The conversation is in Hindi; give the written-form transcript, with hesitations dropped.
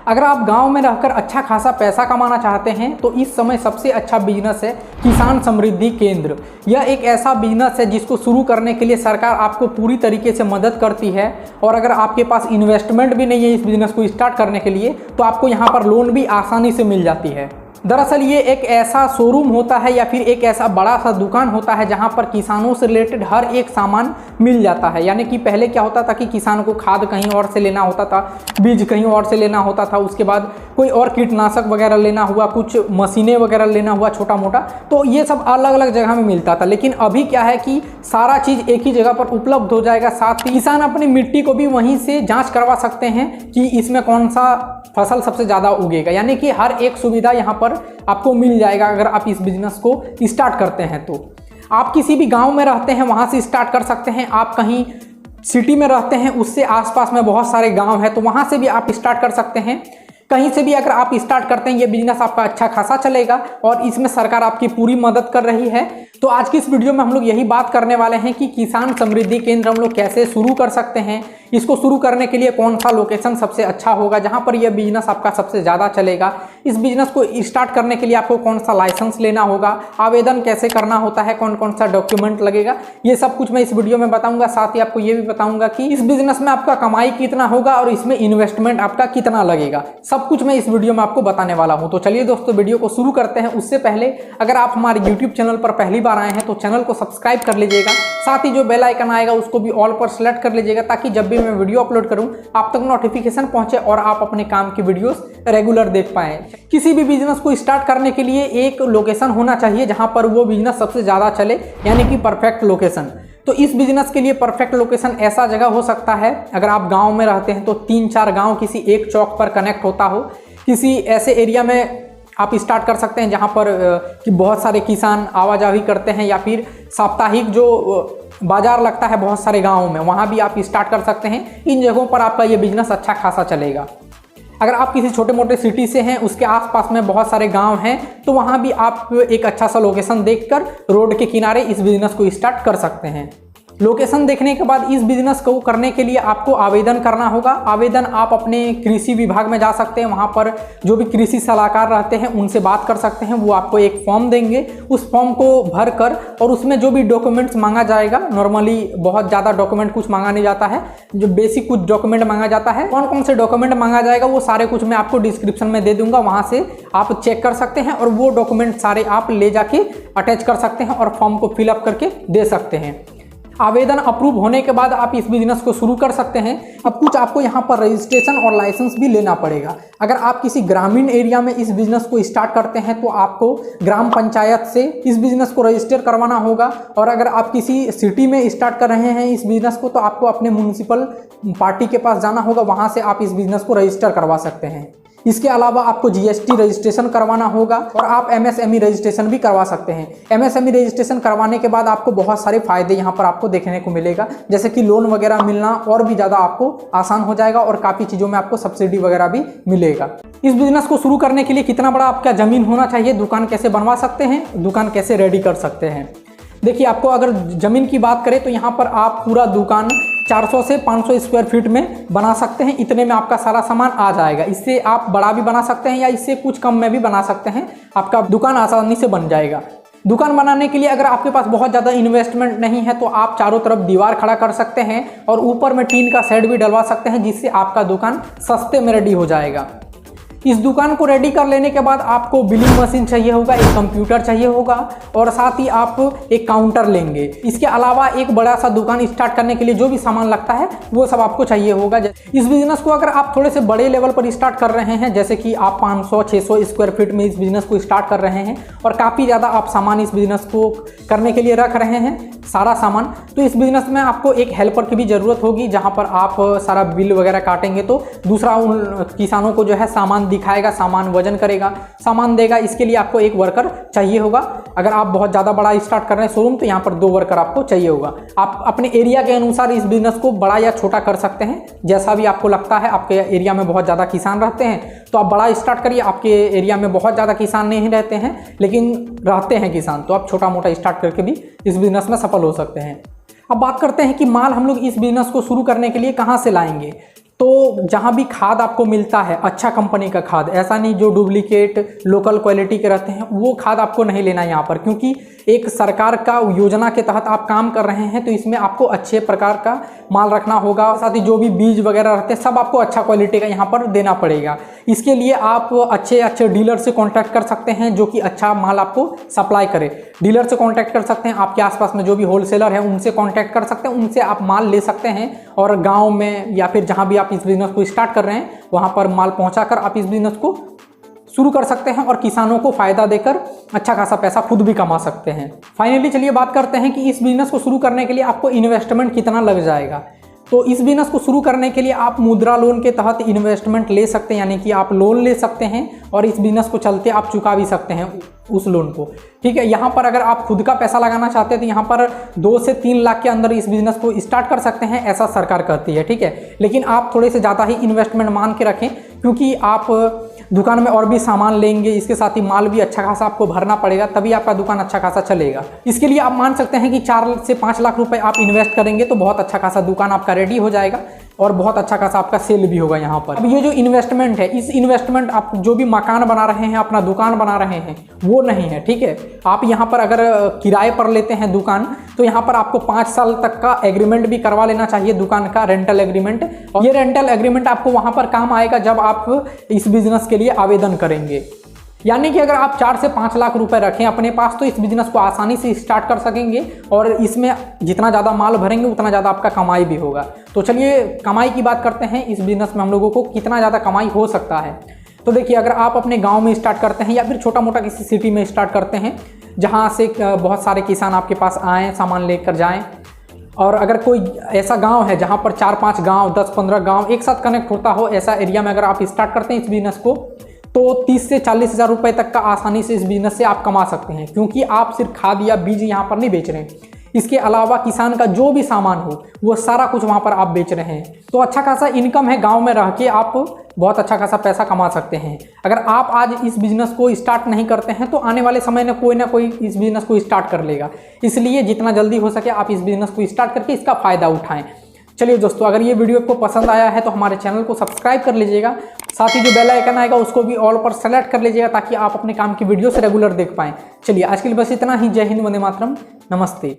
अगर आप गांव में रहकर अच्छा खासा पैसा कमाना चाहते हैं तो इस समय सबसे अच्छा बिजनेस है किसान समृद्धि केंद्र। यह एक ऐसा बिजनेस है जिसको शुरू करने के लिए सरकार आपको पूरी तरीके से मदद करती है, और अगर आपके पास इन्वेस्टमेंट भी नहीं है इस बिजनेस को स्टार्ट करने के लिए तो आपको यहाँ पर लोन भी आसानी से मिल जाती है। दरअसल ये एक ऐसा शोरूम होता है या फिर एक ऐसा बड़ा सा दुकान होता है जहाँ पर किसानों से रिलेटेड हर एक सामान मिल जाता है। यानी कि पहले क्या होता था कि किसान को खाद कहीं और से लेना होता था, बीज कहीं और से लेना होता था, उसके बाद कोई और कीटनाशक वगैरह लेना हुआ, कुछ मशीनें वगैरह लेना हुआ छोटा मोटा, तो ये सब अलग अलग जगह में मिलता था। लेकिन अभी क्या है कि सारा चीज़ एक ही जगह पर उपलब्ध हो जाएगा। साथ ही किसान अपनी मिट्टी को भी वहीं से जाँच करवा सकते हैं कि इसमें कौन सा फसल सबसे ज़्यादा उगेगा। यानी कि हर एक सुविधा यहाँ पर आपको मिल जाएगा अगर आप इस बिजनेस को स्टार्ट करते हैं। तो आप किसी भी गांव में रहते हैं वहाँ से स्टार्ट कर सकते हैं, आप कहीं सिटी में रहते हैं उससे आसपास में बहुत सारे गांव हैं तो वहाँ से भी आप स्टार्ट कर सकते हैं। कहीं से भी अगर आप स्टार्ट करते हैं ये बिजनेस आपका अच्छा खासा चलेगा और इसमें सरकार आपकी पूरी मदद कर रही है। तो आज की इस वीडियो में हम लोग यही बात करने वाले हैं कि किसान समृद्धि केंद्र हम लोग कैसे शुरू कर सकते हैं, इसको शुरू करने के लिए कौन सा लोकेशन सबसे अच्छा होगा जहां पर यह बिजनेस आपका सबसे ज़्यादा चलेगा, इस बिजनेस को स्टार्ट करने के लिए आपको कौन सा लाइसेंस लेना होगा, आवेदन कैसे करना होता है, कौन कौन सा डॉक्यूमेंट लगेगा, ये सब कुछ मैं इस वीडियो में बताऊंगा। साथ ही आपको ये भी बताऊंगा कि इस बिजनेस में आपका कमाई कितना होगा और इसमें इन्वेस्टमेंट आपका कितना लगेगा, सब कुछ मैं इस वीडियो में आपको बताने वाला हूँ। तो चलिए दोस्तों वीडियो को शुरू करते हैं। उससे पहले अगर आप हमारे यूट्यूब चैनल पर पहली बार आए हैं तो चैनल को सब्सक्राइब कर लीजिएगा, साथ ही जो बेल आइकन आएगा उसको भी ऑल पर सेलेक्ट कर लीजिएगा ताकि जब भी मैं वीडियो अपलोड करूं आप तक नोटिफिकेशन पहुंचे और आप अपने काम की वीडियोस रेगुलर देख पाएं। किसी भी बिजनेस को स्टार्ट करने के लिए एक लोकेशन होना चाहिए जहां पर वो बिजनेस सबसे ज़्यादा चले, यानी कि परफेक्ट लोकेशन। तो इस बिजनेस के लिए परफेक्ट लोकेशन ऐसा जगह हो सकता है, अगर आप गाँव में रहते हैं तो 3-4 गाँव किसी एक चौक पर कनेक्ट होता हो, किसी ऐसे एरिया में आप स्टार्ट कर सकते हैं जहां पर कि बहुत सारे किसान आवाजाही करते हैं, या फिर साप्ताहिक जो बाजार लगता है बहुत सारे गांवों में, वहां भी आप स्टार्ट कर सकते हैं। इन जगहों पर आपका ये बिजनेस अच्छा खासा चलेगा। अगर आप किसी छोटे मोटे सिटी से हैं, उसके आसपास में बहुत सारे गांव हैं, तो वहां भी आप एक अच्छा सा लोकेशन देखकर रोड के किनारे इस बिजनेस को स्टार्ट कर सकते हैं। लोकेशन देखने के बाद इस बिजनेस को करने के लिए आपको आवेदन करना होगा। आवेदन आप अपने कृषि विभाग में जा सकते हैं, वहाँ पर जो भी कृषि सलाहकार रहते हैं उनसे बात कर सकते हैं। वो आपको एक फॉर्म देंगे, उस फॉर्म को भर कर और उसमें जो भी डॉक्यूमेंट्स मांगा जाएगा, नॉर्मली बहुत ज़्यादा डॉक्यूमेंट कुछ मांगा नहीं जाता है, जो बेसिक कुछ डॉक्यूमेंट मांगा जाता है। कौन कौन से डॉक्यूमेंट मांगा जाएगा वो सारे कुछ मैं आपको डिस्क्रिप्शन में दे दूंगा, वहाँ से आप चेक कर सकते हैं और वो डॉक्यूमेंट सारे आप ले जाके अटैच कर सकते हैं और फॉर्म को फिलअप करके दे सकते हैं। आवेदन अप्रूव होने के बाद आप इस बिजनेस को शुरू कर सकते हैं। अब कुछ आपको यहाँ पर रजिस्ट्रेशन और लाइसेंस भी लेना पड़ेगा। अगर आप किसी ग्रामीण एरिया में इस बिजनेस को स्टार्ट करते हैं तो आपको ग्राम पंचायत से इस बिजनेस को रजिस्टर करवाना होगा, और अगर आप किसी सिटी में स्टार्ट कर रहे हैं इस बिजनेस को तो आपको अपने म्युनिसिपल पार्टी के पास जाना होगा, वहाँ से आप इस बिजनेस को रजिस्टर करवा सकते हैं। इसके अलावा आपको जीएसटी रजिस्ट्रेशन करवाना होगा और आप एमएसएमई रजिस्ट्रेशन भी करवा सकते हैं। एमएसएमई रजिस्ट्रेशन करवाने के बाद आपको बहुत सारे फायदे यहाँ पर आपको देखने को मिलेगा, जैसे कि लोन वगैरह मिलना और भी ज़्यादा आपको आसान हो जाएगा और काफ़ी चीज़ों में आपको सब्सिडी वगैरह भी मिलेगा। इस बिजनेस को शुरू करने के लिए कितना बड़ा आपका ज़मीन होना चाहिए, दुकान कैसे बनवा सकते हैं, दुकान कैसे रेडी कर सकते हैं। देखिए, आपको अगर ज़मीन की बात करें तो यहाँ पर आप पूरा दुकान 400 से 500 स्क्वायर फीट में बना सकते हैं। इतने में आपका सारा सामान आ जाएगा। इससे आप बड़ा भी बना सकते हैं या इससे कुछ कम में भी बना सकते हैं, आपका दुकान आसानी से बन जाएगा। दुकान बनाने के लिए अगर आपके पास बहुत ज़्यादा इन्वेस्टमेंट नहीं है तो आप चारों तरफ दीवार खड़ा कर सकते हैं और ऊपर में टीन का शेड भी डलवा सकते हैं, जिससे आपका दुकान सस्ते में रेडी हो जाएगा। इस दुकान को रेडी कर लेने के बाद आपको बिलिंग मशीन चाहिए होगा, एक कंप्यूटर चाहिए होगा और साथ ही आप एक काउंटर लेंगे। इसके अलावा एक बड़ा सा दुकान स्टार्ट करने के लिए जो भी सामान लगता है वो सब आपको चाहिए होगा। इस बिजनेस को अगर आप थोड़े से बड़े लेवल पर स्टार्ट कर रहे हैं, जैसे कि आप 500-600 स्क्वायर फीट में इस बिजनेस को स्टार्ट कर रहे हैं और काफ़ी ज़्यादा आप सामान इस बिजनेस को करने के लिए रख रहे हैं, सारा सामान, तो इस बिजनेस में आपको एक हेल्पर की भी ज़रूरत होगी, जहाँ पर आप सारा बिल वगैरह काटेंगे तो दूसरा उन किसानों को जो है सामान दिखाएगा, सामान वजन करेगा, सामान देगा। इसके लिए आपको एक वर्कर चाहिए होगा। अगर आप बहुत ज़्यादा बड़ा स्टार्ट कर रहे हैं शोरूम तो यहाँ पर 2 वर्कर आपको चाहिए होगा। आप अपने एरिया के अनुसार इस बिजनेस को बड़ा या छोटा कर सकते हैं, जैसा भी आपको लगता है। आपके एरिया में बहुत ज़्यादा किसान रहते हैं तो आप बड़ा स्टार्ट करिए। आपके एरिया में बहुत ज़्यादा किसान नहीं रहते हैं लेकिन रहते हैं किसान, तो आप छोटा मोटा स्टार्ट करके भी इस बिजनेस में सफल हो सकते हैं। अब बात करते हैं कि माल हम लोग इस बिजनेस को शुरू करने के लिए कहाँ से लाएंगे। तो जहाँ भी खाद आपको मिलता है अच्छा कंपनी का खाद, ऐसा नहीं जो डुप्लीकेट लोकल क्वालिटी के रहते हैं, वो खाद आपको नहीं लेना है यहाँ पर, क्योंकि एक सरकार का योजना के तहत आप काम कर रहे हैं तो इसमें आपको अच्छे प्रकार का माल रखना होगा। साथ ही जो भी बीज वगैरह रहते हैं सब आपको अच्छा क्वालिटी का यहाँ पर देना पड़ेगा। इसके लिए आप अच्छे डीलर से कॉन्टैक्ट कर सकते हैं जो कि अच्छा माल आपको सप्लाई करे। डीलर से कॉन्टैक्ट कर सकते हैं, आपके आसपास में जो भी होलसेलर है उनसे कॉन्टैक्ट कर सकते हैं, उनसे आप माल ले सकते हैं और गाँव में या फिर जहाँ भी आप इस बिजनेस को स्टार्ट कर रहे हैं वहाँ पर माल पहुँचा कर आप इस बिजनेस को शुरू कर सकते हैं और किसानों को फायदा देकर अच्छा खासा पैसा खुद भी कमा सकते हैं। फाइनली चलिए बात करते हैं कि इस बिजनेस को शुरू करने के लिए आपको इन्वेस्टमेंट कितना लग जाएगा। तो इस बिजनेस को शुरू करने के लिए आप मुद्रा लोन के तहत इन्वेस्टमेंट ले सकते हैं, यानी कि आप लोन ले सकते हैं और इस बिजनेस को चलते आप चुका भी सकते हैं उस लोन को। ठीक है, यहाँ पर अगर आप खुद का पैसा लगाना चाहते हैं तो यहाँ पर 2 से 3 लाख के अंदर इस बिजनेस को स्टार्ट कर सकते हैं, ऐसा सरकार कहती है। ठीक है, लेकिन आप थोड़े से ज़्यादा ही इन्वेस्टमेंट मान के रखें, क्योंकि आप दुकान में और भी सामान लेंगे, इसके साथ ही माल भी अच्छा खासा आपको भरना पड़ेगा, तभी आपका दुकान अच्छा खासा चलेगा। इसके लिए आप मान सकते हैं कि 4 से 5 लाख रुपए आप इन्वेस्ट करेंगे तो बहुत अच्छा खासा दुकान आपका रेडी हो जाएगा और बहुत अच्छा खासा आपका सेल भी होगा यहाँ पर। अब ये जो इन्वेस्टमेंट है, इस इन्वेस्टमेंट आप जो भी मकान बना रहे हैं, अपना दुकान बना रहे हैं, वो नहीं है। ठीक है, आप यहाँ पर अगर किराए पर लेते हैं दुकान तो यहाँ पर आपको 5 साल तक का एग्रीमेंट भी करवा लेना चाहिए, दुकान का रेंटल एग्रीमेंट। और ये रेंटल एग्रीमेंट आपको वहाँ पर काम आएगा जब आप इस बिजनेस के लिए आवेदन करेंगे। यानी कि अगर आप 4 से 5 लाख रुपए रखें अपने पास तो इस बिजनेस को आसानी से स्टार्ट कर सकेंगे और इसमें जितना ज़्यादा माल भरेंगे उतना ज़्यादा आपका कमाई भी होगा। तो चलिए कमाई की बात करते हैं, इस बिजनेस में हम लोगों को कितना ज़्यादा कमाई हो सकता है। तो देखिए, अगर आप अपने गांव में स्टार्ट करते हैं या फिर छोटा मोटा किसी सिटी में स्टार्ट करते हैं जहां से बहुत सारे किसान आपके पास आएँ, सामान लेकर जाएं, और अगर कोई ऐसा गांव है जहां पर 4-5 गांव, 10-15 गांव एक साथ कनेक्ट होता हो, ऐसा एरिया में अगर आप स्टार्ट करते हैं इस बिजनेस को तो 30 से 40 हज़ार रुपये तक का आसानी से इस बिजनेस से आप कमा सकते हैं, क्योंकि आप सिर्फ खाद या बीज यहाँ पर नहीं बेच रहे हैं, इसके अलावा किसान का जो भी सामान हो वो सारा कुछ वहाँ पर आप बेच रहे हैं। तो अच्छा खासा इनकम है, गांव में रह के आप बहुत अच्छा खासा पैसा कमा सकते हैं। अगर आप आज इस बिज़नेस को स्टार्ट नहीं करते हैं तो आने वाले समय में कोई ना कोई इस बिज़नेस को स्टार्ट कर लेगा, इसलिए जितना जल्दी हो सके आप इस बिज़नेस को स्टार्ट करके इसका फ़ायदा उठाएँ। चलिए दोस्तों, अगर ये वीडियो आपको पसंद आया है तो हमारे चैनल को सब्सक्राइब कर लीजिएगा, साथ ही जो बेल आइकन आएगा उसको भी ऑल पर सेलेक्ट कर लीजिएगा ताकि आप अपने काम की वीडियो से रेगुलर देख पाएँ। चलिए आज के लिए बस इतना ही। जय हिंद, वंदे मातरम, नमस्ते।